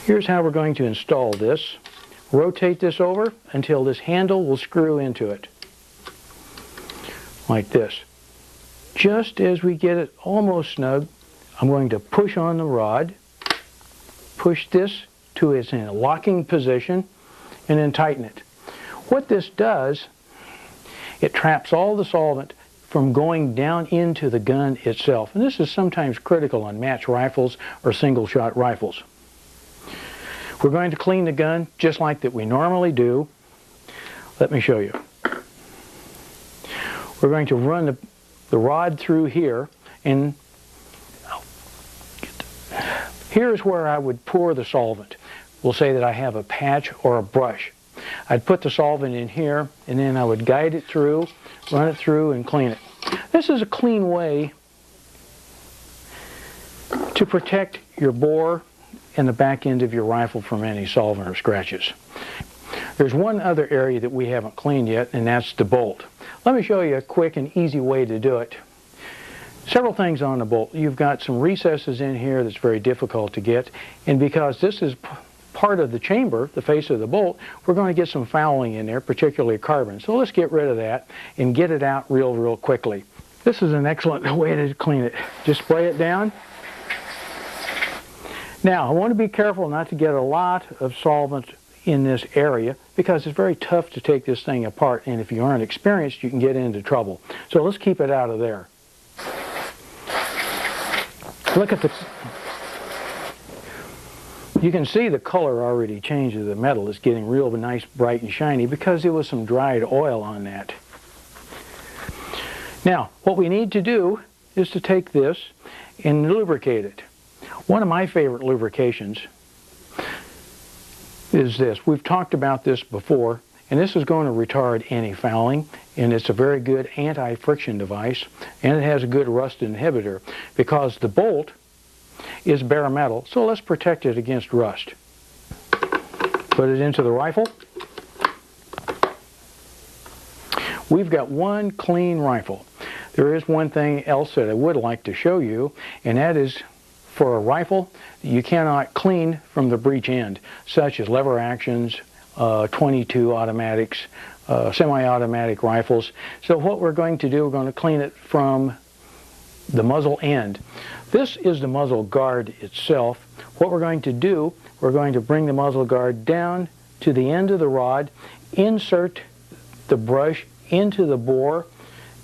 Here's how we're going to install this. Rotate this over until this handle will screw into it, like this. Just as we get it almost snug, I'm going to push on the rod, push this to its locking position, and then tighten it. What this does, it traps all the solvent from going down into the gun itself. And this is sometimes critical on match rifles or single-shot rifles. We're going to clean the gun just like that we normally do. Let me show you. We're going to run the rod through here, and here's where I would pour the solvent. We'll say that I have a patch or a brush. I'd put the solvent in here, and then I would guide it through, run it through, and clean it. This is a clean way to protect your bore and the back end of your rifle from any solvent or scratches. There's one other area that we haven't cleaned yet, and that's the bolt. Let me show you a quick and easy way to do it. Several things on the bolt. You've got some recesses in here that's very difficult to get, and because this is part of the chamber, the face of the bolt, we're going to get some fouling in there, particularly carbon. So let's get rid of that and get it out real quickly. This is an excellent way to clean it. Just spray it down. Now, I want to be careful not to get a lot of solvent in this area because it's very tough to take this thing apart, and if you aren't experienced, you can get into trouble. So let's keep it out of there. Look at you can see the color already changed of the metal. It's getting real nice, bright, and shiny because there was some dried oil on that. Now, what we need to do is to take this and lubricate it. One of my favorite lubrications is this. We've talked about this before, and this is going to retard any fouling, and it's a very good anti-friction device, and it has a good rust inhibitor because the bolt is bare metal, so let's protect it against rust. Put it into the rifle. We've got one clean rifle. There is one thing else that I would like to show you, and that is for a rifle you cannot clean from the breech end, such as lever actions, 22 automatics, semi-automatic rifles. So what we're going to do, we're going to clean it from the muzzle end. This is the muzzle guard itself. What we're going to do, we're going to bring the muzzle guard down to the end of the rod, insert the brush into the bore.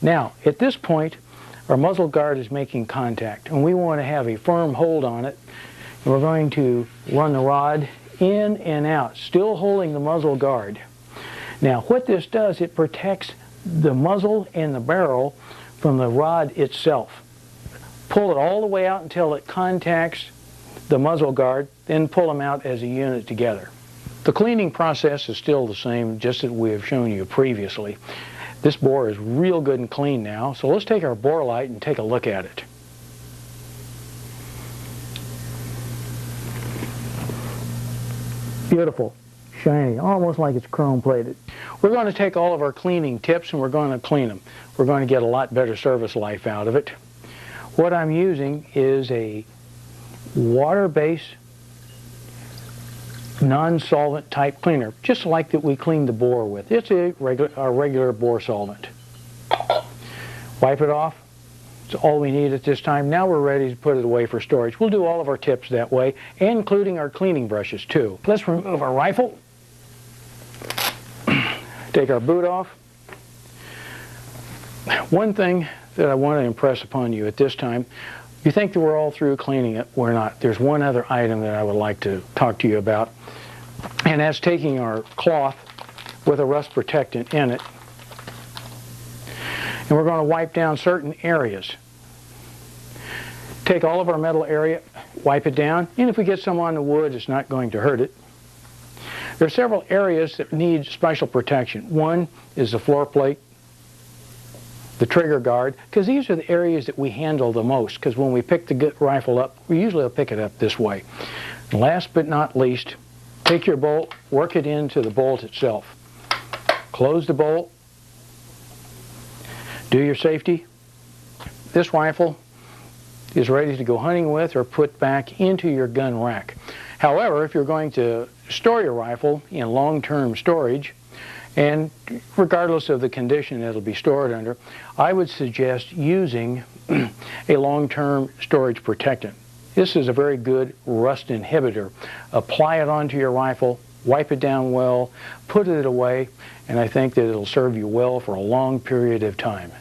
Now, at this point, our muzzle guard is making contact, and we want to have a firm hold on it. And we're going to run the rod in and out, still holding the muzzle guard. Now, what this does, it protects the muzzle and the barrel from the rod itself. Pull it all the way out until it contacts the muzzle guard, then pull them out as a unit together. The cleaning process is still the same, just as we have shown you previously. This bore is real good and clean now, so let's take our bore light and take a look at it. Beautiful, shiny, almost like it's chrome plated. We're going to take all of our cleaning tips and we're going to clean them. We're going to get a lot better service life out of it. What I'm using is a water-based non-solvent type cleaner, just like that we cleaned the bore with. It's a regular bore solvent. Wipe it off. It's all we need at this time. Now we're ready to put it away for storage. We'll do all of our tips that way, including our cleaning brushes too. Let's remove our rifle. Take our boot off. One thing that I want to impress upon you at this time, you think that we're all through cleaning it. We're not. There's one other item that I would like to talk to you about, and that's taking our cloth with a rust protectant in it, and we're going to wipe down certain areas. Take all of our metal area, wipe it down, and if we get some on the wood, it's not going to hurt it. There are several areas that need special protection. One is the floor plate, the trigger guard, because these are the areas that we handle the most, because when we pick the rifle up, we usually will pick it up this way. And last but not least, take your bolt, work it into the bolt itself. Close the bolt, do your safety. This rifle is ready to go hunting with or put back into your gun rack. However, if you're going to store your rifle in long-term storage, and regardless of the condition it'll be stored under, I would suggest using a long-term storage protectant. This is a very good rust inhibitor. Apply it onto your rifle, wipe it down well, put it away, and I think that it'll serve you well for a long period of time.